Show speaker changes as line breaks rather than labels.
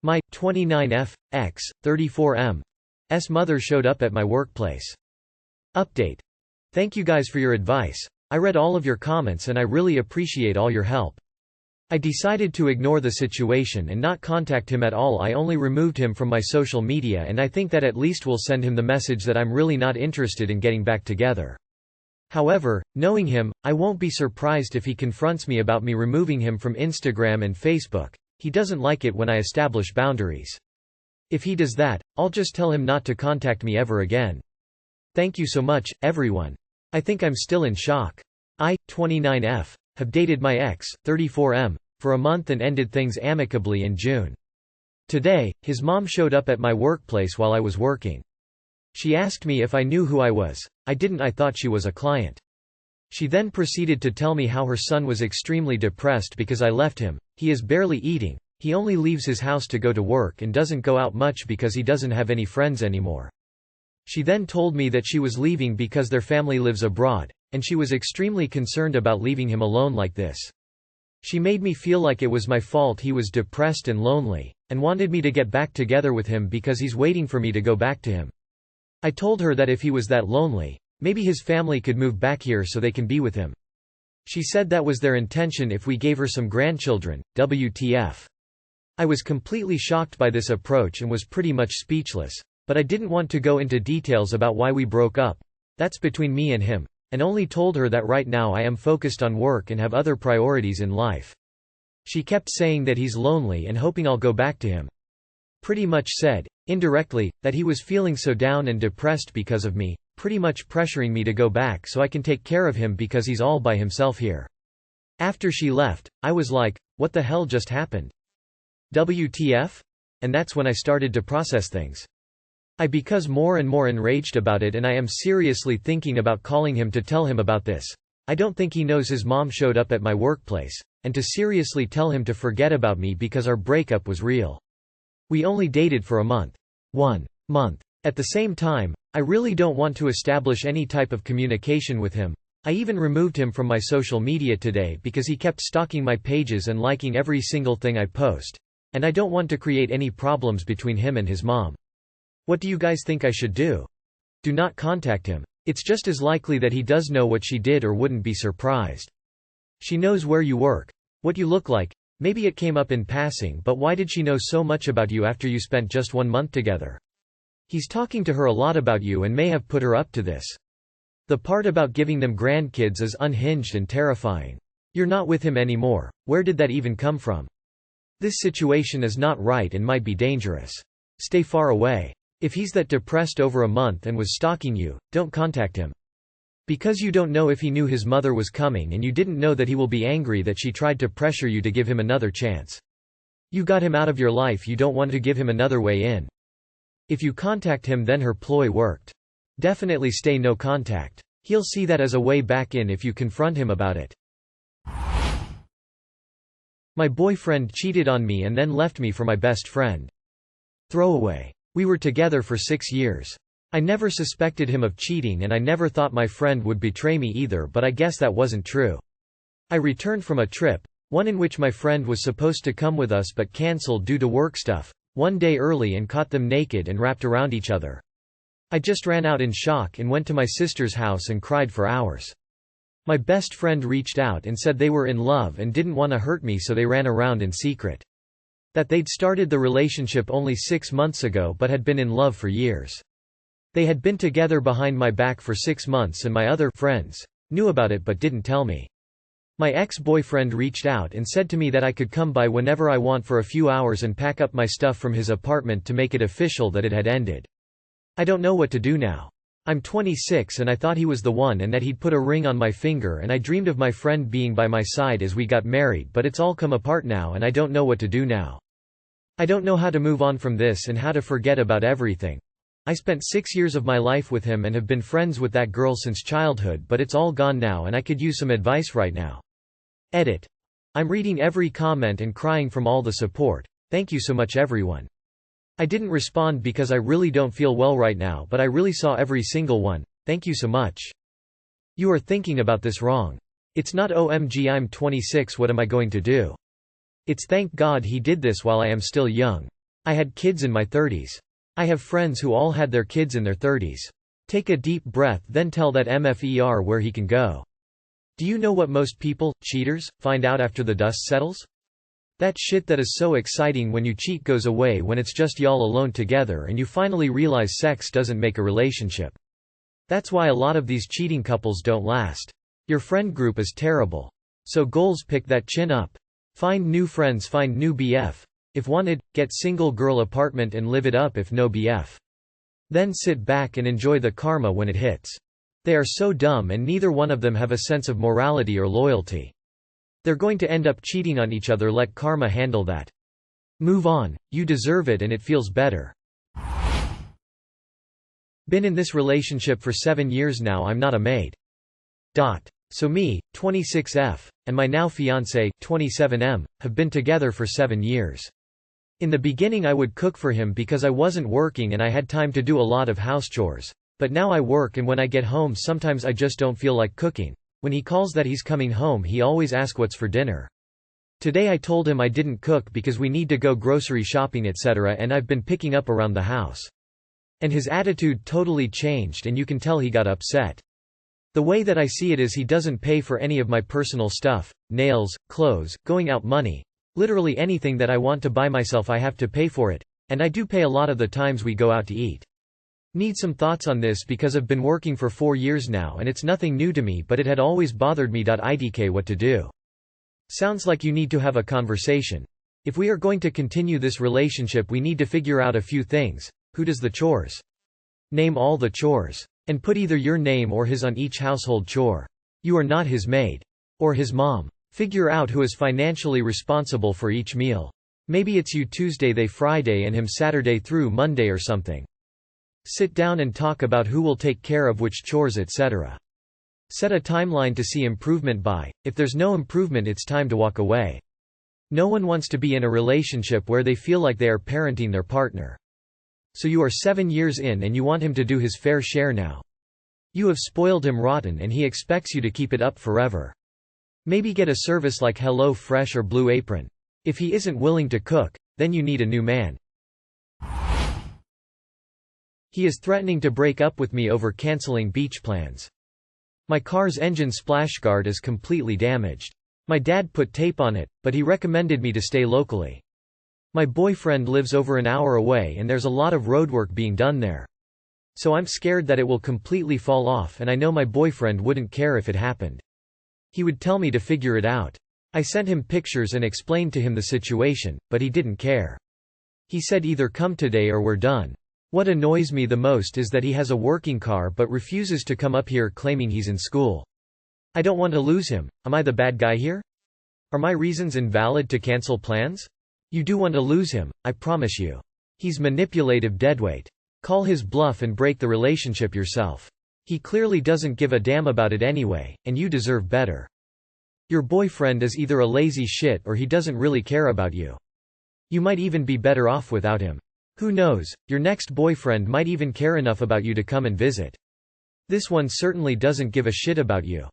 My 29F, X, 34M S mother showed up at my workplace. Update. Thank you guys for your advice. I read all of your comments and I really appreciate all your help. I decided to ignore the situation and not contact him at all. I only removed him from my social media, and I think that at least will send him the message that I'm really not interested in getting back together. However, knowing him, I won't be surprised if he confronts me about me removing him from Instagram and Facebook. He doesn't like it when I establish boundaries. If he does that, I'll just tell him not to contact me ever again. Thank you so much, everyone. I think I'm still in shock. I, 29F, have dated my ex, 34M, for a month and ended things amicably in June. Today, his mom showed up at my workplace while I was working. She asked me if I knew who I was. I didn't. I thought she was a client. She then proceeded to tell me how her son was extremely depressed because I left him. He is barely eating, he only leaves his house to go to work and doesn't go out much because he doesn't have any friends anymore. She then told me that she was leaving because their family lives abroad, and she was extremely concerned about leaving him alone like this. She made me feel like it was my fault he was depressed and lonely, and wanted me to get back together with him because he's waiting for me to go back to him. I told her that if he was that lonely, maybe his family could move back here so they can be with him. She said that was their intention if we gave her some grandchildren. WTF. I was completely shocked by this approach and was pretty much speechless, but I didn't want to go into details about why we broke up. That's between me and him, and only told her that right now I am focused on work and have other priorities in life. She kept saying that he's lonely and hoping I'll go back to him. Pretty much said, indirectly, that he was feeling so down and depressed because of me, pretty much pressuring me to go back so I can take care of him because he's all by himself here. After she left, I was like, what the hell just happened? WTF? And that's when I started to process things. I became more and more enraged about it, and I am seriously thinking about calling him to tell him about this. I don't think he knows his mom showed up at my workplace, and to seriously tell him to forget about me because our breakup was real. We only dated for a month. 1 month. At the same time, I really don't want to establish any type of communication with him. I even removed him from my social media today because he kept stalking my pages and liking every single thing I post. And I don't want to create any problems between him and his mom. What do you guys think I should do? Do not contact him. It's just as likely that he does know what she did or wouldn't be surprised. She knows where you work, what you look like. Maybe it came up in passing, but why did she know so much about you after you spent just 1 month together? He's talking to her a lot about you and may have put her up to this. The part about giving them grandkids is unhinged and terrifying. You're not with him anymore. Where did that even come from? This situation is not right and might be dangerous. Stay far away. If he's that depressed over a month and was stalking you, don't contact him. Because you don't know if he knew his mother was coming, and you didn't know that he will be angry that she tried to pressure you to give him another chance. You got him out of your life, you don't want to give him another way in. If you contact him, then her ploy worked. Definitely stay no contact. He'll see that as a way back in if you confront him about it. My boyfriend cheated on me and then left me for my best friend. Throwaway. We were together for 6 years. I never suspected him of cheating and I never thought my friend would betray me either, but I guess that wasn't true. I returned from a trip, one in which my friend was supposed to come with us but cancelled due to work stuff, one day early and caught them naked and wrapped around each other. I just ran out in shock and went to my sister's house and cried for hours. My best friend reached out and said they were in love and didn't want to hurt me, so they ran around in secret. That they'd started the relationship only 6 months ago but had been in love for years. They had been together behind my back for 6 months and my other friends knew about it but didn't tell me. My ex-boyfriend reached out and said to me that I could come by whenever I want for a few hours and pack up my stuff from his apartment to make it official that it had ended. I don't know what to do now. I'm 26 and I thought he was the one and that he'd put a ring on my finger, and I dreamed of my friend being by my side as we got married, but it's all come apart now and I don't know what to do now. I don't know how to move on from this and how to forget about everything. I spent 6 years of my life with him and have been friends with that girl since childhood, but it's all gone now and I could use some advice right now. Edit. I'm reading every comment and crying from all the support. Thank you so much, everyone. I didn't respond because I really don't feel well right now, but I really saw every single one. Thank you so much. You are thinking about this wrong. It's not OMG I'm 26, what am I going to do? It's thank God he did this while I am still young. I had kids in my 30s. I have friends who all had their kids in their 30s. Take a deep breath, then tell that mfer where he can go. Do you know what most people, cheaters, find out after the dust settles? That shit that is so exciting when you cheat goes away when it's just y'all alone together and you finally realize sex doesn't make a relationship. That's why a lot of these cheating couples don't last. Your friend group is terrible. So goals, pick that chin up. Find new friends, find new BF. If wanted, get single girl apartment and live it up if no BF. Then sit back and enjoy the karma when it hits. They are so dumb and neither one of them have a sense of morality or loyalty. They're going to end up cheating on each other, let karma handle that. Move on, you deserve it and it feels better. Been in this relationship for 7 years now, I'm not a maid. So me, 26F, and my now fiancé, 27M, have been together for 7 years. In the beginning I would cook for him because I wasn't working and I had time to do a lot of house chores. But now I work and when I get home sometimes I just don't feel like cooking. When he calls that he's coming home he always asks what's for dinner. Today I told him I didn't cook because we need to go grocery shopping etc. and I've been picking up around the house. And his attitude totally changed and you can tell he got upset. The way that I see it is he doesn't pay for any of my personal stuff, nails, clothes, going out money. Literally anything that I want to buy myself I have to pay for it. And I do pay a lot of the times we go out to eat. Need some thoughts on this because I've been working for 4 years now and it's nothing new to me but it had always bothered me. Idk what to do. Sounds like you need to have a conversation. If we are going to continue this relationship we need to figure out a few things. Who does the chores? Name all the chores. And put either your name or his on each household chore. You are not his maid. Or his mom. Figure out who is financially responsible for each meal. Maybe it's you Tuesday they Friday and him Saturday through Monday or something. Sit down and talk about who will take care of which chores etc. Set a timeline to see improvement by. If there's no improvement it's time to walk away. No one wants to be in a relationship where they feel like they are parenting their partner. So you are 7 years in and you want him to do his fair share now. You have spoiled him rotten and he expects you to keep it up forever. Maybe get a service like Hello Fresh or Blue Apron. If he isn't willing to cook, then you need a new man. He is threatening to break up with me over canceling beach plans. My car's engine splashguard is completely damaged. My dad put tape on it, but he recommended me to stay locally. My boyfriend lives over an hour away and there's a lot of roadwork being done there. So I'm scared that it will completely fall off and I know my boyfriend wouldn't care if it happened. He would tell me to figure it out. I sent him pictures and explained to him the situation, but he didn't care. He said either come today or we're done. What annoys me the most is that he has a working car but refuses to come up here claiming he's in school. I don't want to lose him. Am I the bad guy here? Are my reasons invalid to cancel plans? You do want to lose him, I promise you. He's manipulative deadweight. Call his bluff and break the relationship yourself. He clearly doesn't give a damn about it anyway, and you deserve better. Your boyfriend is either a lazy shit or he doesn't really care about you. You might even be better off without him. Who knows, your next boyfriend might even care enough about you to come and visit. This one certainly doesn't give a shit about you.